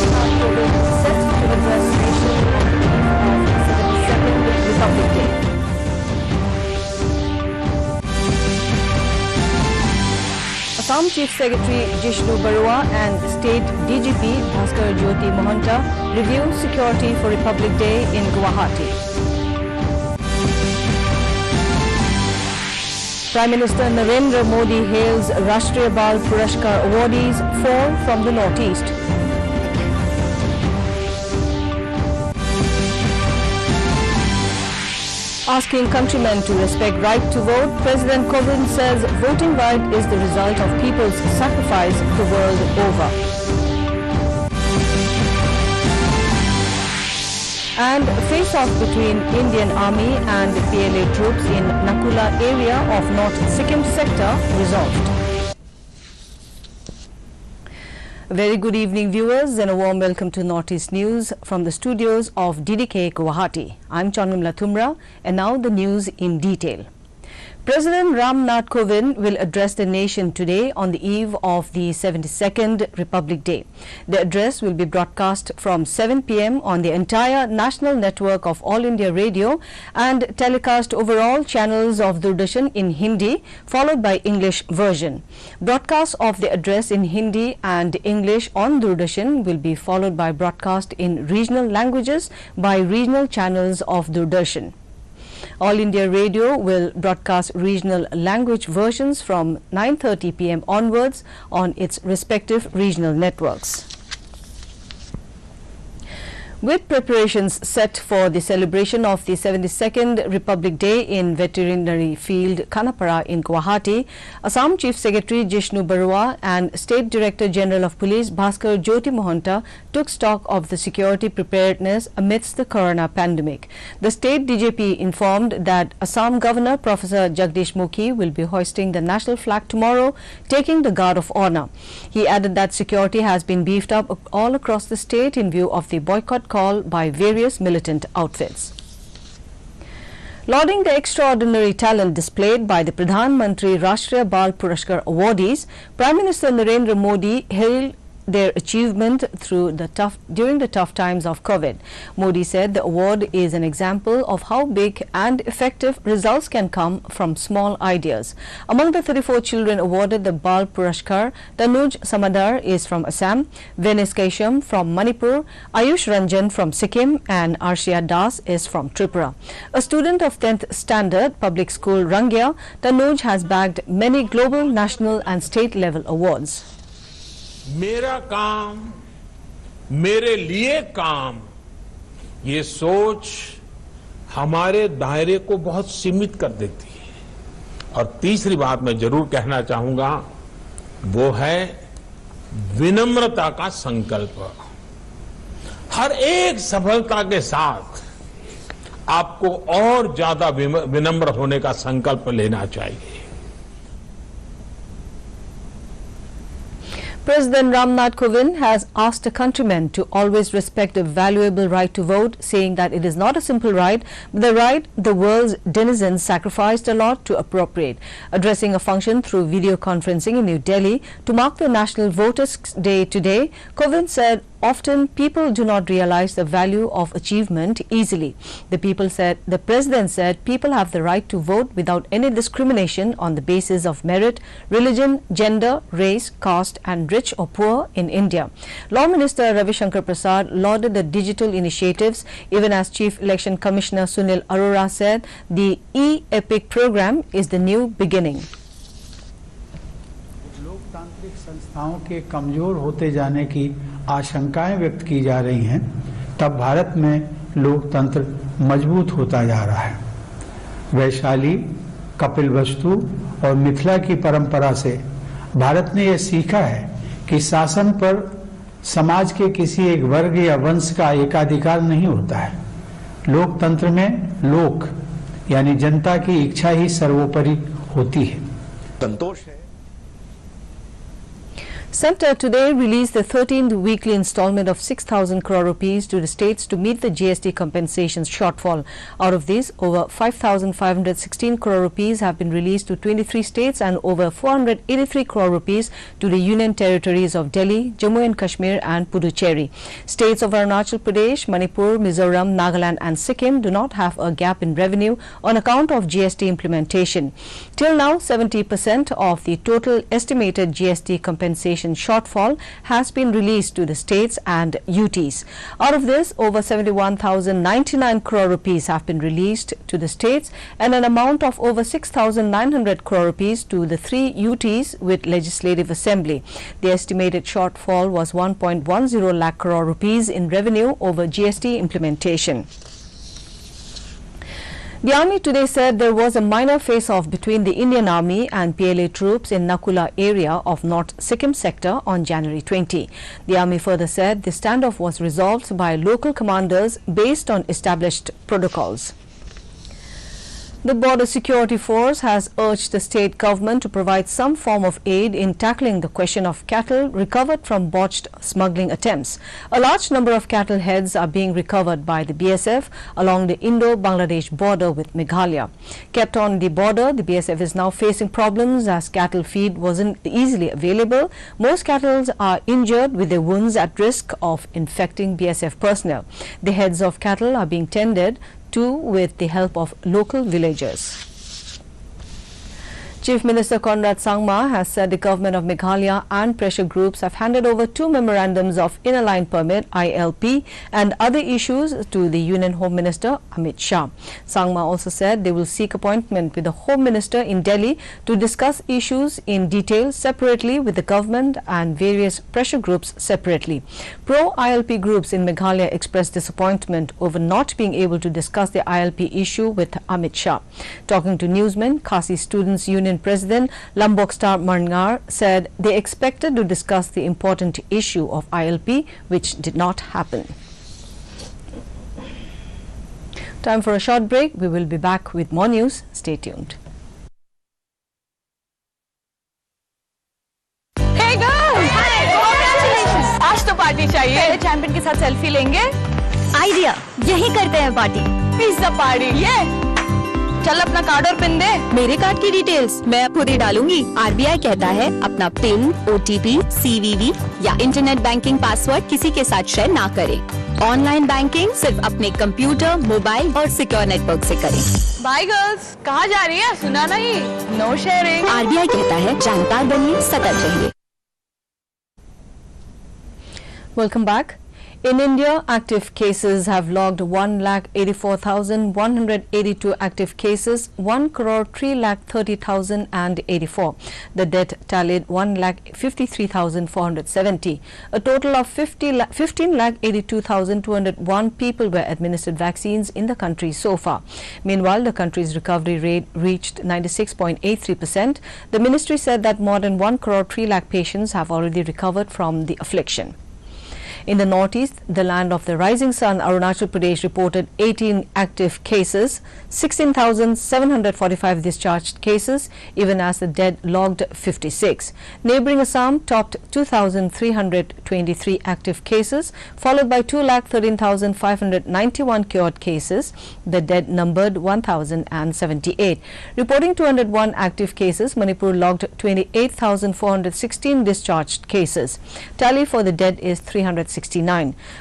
Ramnath Kovind set to address nation on the eve of 72nd Republic Day. Assam Chief Secretary Jishnu Barua and State DGP Bhaskar Jyoti Mohanta review security for Republic Day in Guwahati. Prime Minister Narendra Modi hails Rashtriya Bal Purashkar awardees, 4 from the Northeast. Asking countrymen to respect right to vote, President Kovind says voting right is the result of people's sacrifice the world over. And face-off between Indian Army and PLA troops in Nakula area of North Sikkim sector resolved. A very good evening, viewers, and a warm welcome to Northeast News from the studios of DDK Guwahati. I'm Chanmimla Thumra, and now the news in detail. President Ramnath Kovind will address the nation today on the eve of the 72nd Republic Day. The address will be broadcast from 7 p.m. on the entire national network of All India Radio and telecast over all channels of Doordarshan in Hindi, followed by English version. Broadcast of the address in Hindi and English on Doordarshan will be followed by broadcast in regional languages by regional channels of Doordarshan. All India Radio will broadcast regional language versions from 9:30 p.m. onwards on its respective regional networks. With preparations set for the celebration of the 72nd Republic Day in Veterinary Field Khanapara in Guwahati, Assam Chief Secretary Jishnu Barua and State Director General of Police Bhaskar Jyoti Mohanta took stock of the security preparedness amidst the corona pandemic. The State DGP informed that Assam Governor Professor Jagdish Mukhi will be hoisting the national flag tomorrow, taking the guard of honor. He added that security has been beefed up all across the state in view of the boycott call by various militant outfits. Lauding the extraordinary talent displayed by the Pradhan Mantri Rashtriya Bal Purashkar awardees, Prime Minister Narendra Modi hailed their achievement during the tough times of COVID. Modi said the award is an example of how big and effective results can come from small ideas. Among the 34 children awarded the Bal Purashkar, Tanuj Samadar is from Assam, Venis Kaisham from Manipur, Ayush Ranjan from Sikkim, and Arshia Das is from Tripura. A student of 10th Standard Public School Rangya, Tanuj has bagged many global, national and state level awards. मेरा काम, मेरे लिए काम, ये सोच हमारे दायरे को बहुत सीमित कर देती है। और तीसरी बात मैं जरूर कहना चाहूंगा, वो है विनम्रता का संकल्प। हर एक सफलता के साथ आपको और ज्यादा विनम्र होने का संकल्प लेना चाहिए। President Ramnath Kovind has asked the countrymen to always respect the valuable right to vote, saying that it is not a simple right, but the right the world's denizens sacrificed a lot to appropriate. Addressing a function through video conferencing in New Delhi to mark the National Voters' Day today, Kovind said, often people do not realize the value of achievement easily. The president said people have the right to vote without any discrimination on the basis of merit, religion, gender, race, caste and rich or poor in India. Law Minister Ravi Shankar Prasad lauded the digital initiatives, even as Chief Election Commissioner Sunil Arora said the e-Epic program is the new beginning. लोकतांत्रिक संस्थाओं के कमजोर होते जाने की आशंकाएं व्यक्त की जा रही हैं, तब भारत में लोकतंत्र मजबूत होता जा रहा है। वैशाली, कपिलवस्तु और मिथिला की परंपरा से भारत ने यह सीखा है कि शासन पर समाज के किसी एक वर्ग या वंश का एकाधिकार नहीं होता है। लोकतंत्र में लोक यानी जनता की इच्छा ही सर्वोपरि होती है। Centre today released the 13th weekly installment of 6,000 crore rupees to the states to meet the GST compensation shortfall. Out of this, over 5,516 crore rupees have been released to 23 states and over 483 crore rupees to the Union Territories of Delhi, Jammu and Kashmir and Puducherry. States of Arunachal Pradesh, Manipur, Mizoram, Nagaland and Sikkim do not have a gap in revenue on account of GST implementation. Till now, 70% of the total estimated GST compensation shortfall has been released to the states and UTs. Out of this, over 71,099 crore rupees have been released to the states and an amount of over 6,900 crore rupees to the 3 UTs with Legislative Assembly. The estimated shortfall was 1.10 lakh crore rupees in revenue over GST implementation. The Army today said there was a minor face-off between the Indian Army and PLA troops in Nakula area of North Sikkim sector on January 20. The Army further said the standoff was resolved by local commanders based on established protocols. The Border Security Force has urged the state government to provide some form of aid in tackling the question of cattle recovered from botched smuggling attempts. A large number of cattle heads are being recovered by the BSF along the Indo-Bangladesh border with Meghalaya. Kept on the border, the BSF is now facing problems as cattle feed wasn't easily available. Most cattle are injured with their wounds at risk of infecting BSF personnel. The heads of cattle are being tended to with the help of local villagers. Chief Minister Conrad Sangma has said the government of Meghalaya and pressure groups have handed over 2 memorandums of inner line permit (ILP) and other issues to the Union Home Minister Amit Shah. Sangma also said they will seek appointment with the Home Minister in Delhi to discuss issues in detail separately with the government and various pressure groups separately. Pro-ILP groups in Meghalaya expressed disappointment over not being able to discuss the ILP issue with Amit Shah. Talking to newsmen, Khasi Students' Union President Lombok Star Marngar said they expected to discuss the important issue of ILP, which did not happen. Time for a short break. We will be back with more news. Stay tuned. Hey girls! Hi! Congratulations! आज तो party चाहिए। पहले champion के साथ selfie लेंगे। Idea, यही करते हैं पार्टी। पिज्जा पार्टी, ये। चल अपना कार्ड और पिन दे। मेरे कार्ड की डिटेल्स मैं खुद ही डालूंगी। आरबीआई कहता है अपना पिन, ओटीपी, सीवीवी या इंटरनेट बैंकिंग पासवर्ड किसी के साथ शेयर ना करें। ऑनलाइन बैंकिंग सिर्फ अपने कंप्यूटर, मोबाइल और सिक्योर नेटवर्क से करें। बाय गर्ल्स, कहाँ जा रही है? सुना नहीं? No sharing. आरबीआई कहता है जानकार बनिए, सतर्क रहिए। Welcome back. In India, active cases have logged 1,84,182 active cases, 1,330,084. The death tallied 1,53,470. A total of 15,82,201 people were administered vaccines in the country so far. Meanwhile, the country's recovery rate reached 96.83%. The ministry said that more than 1,03,00,000 patients have already recovered from the affliction. In the northeast, the land of the rising sun, Arunachal Pradesh reported 18 active cases, 16,745 discharged cases, even as the dead logged 56. Neighbouring Assam topped 2,323 active cases, followed by 2,13,591 cured cases. The dead numbered 1,078. Reporting 201 active cases, Manipur logged 28,416 discharged cases. Tally for the dead is 369.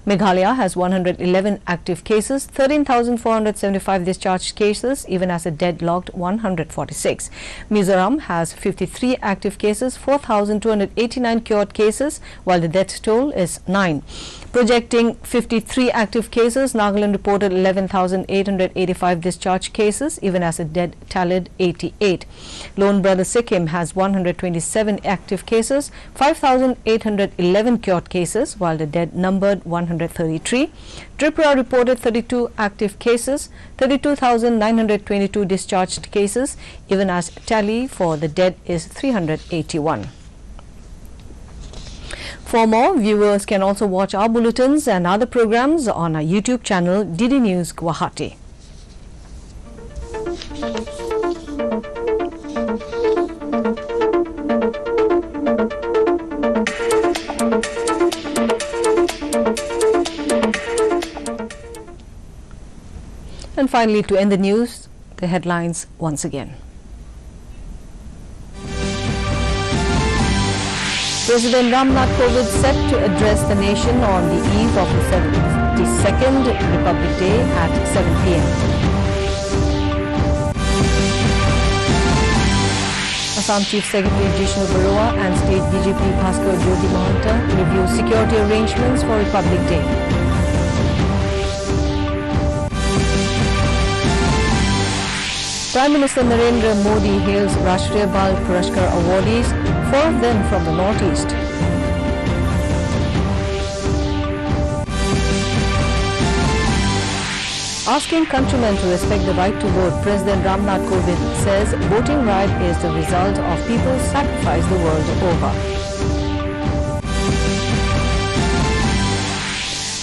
Meghalaya has 111 active cases, 13,475 discharged cases, even as a dead logged 146. Mizoram has 53 active cases, 4,289 cured cases, while the death toll is 9. Projecting 53 active cases, Nagaland reported 11,885 discharged cases, even as a dead tallied 88. Lone Brother Sikkim has 127 active cases, 5,811 cured cases, while the dead numbered 133. Tripura reported 32 active cases, 32,922 discharged cases, even as tally for the dead is 381. For more, viewers can also watch our bulletins and other programs on our YouTube channel DD News Guwahati. And finally, to end the news, the headlines once again. President Ramnath Kovind set to address the nation on the eve of the 72nd Republic Day at 7 p.m. Assam Chief Secretary Jishnu Baroa and State DGP Bhaskar Jyoti Mahanta review security arrangements for Republic Day. Prime Minister Narendra Modi hails Rashtriya Bal Puraskar awardees, 4 of them from the Northeast. Asking countrymen to respect the right to vote, President Ramnath Kovind says voting right is the result of people's sacrifice the world over.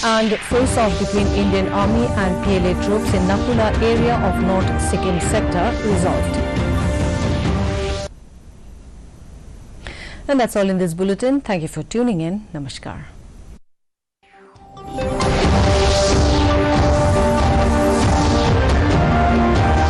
And face-off between Indian Army and PLA troops in Nakula area of North Sikkim sector resolved. And that's all in this bulletin. Thank you for tuning in. Namaskar.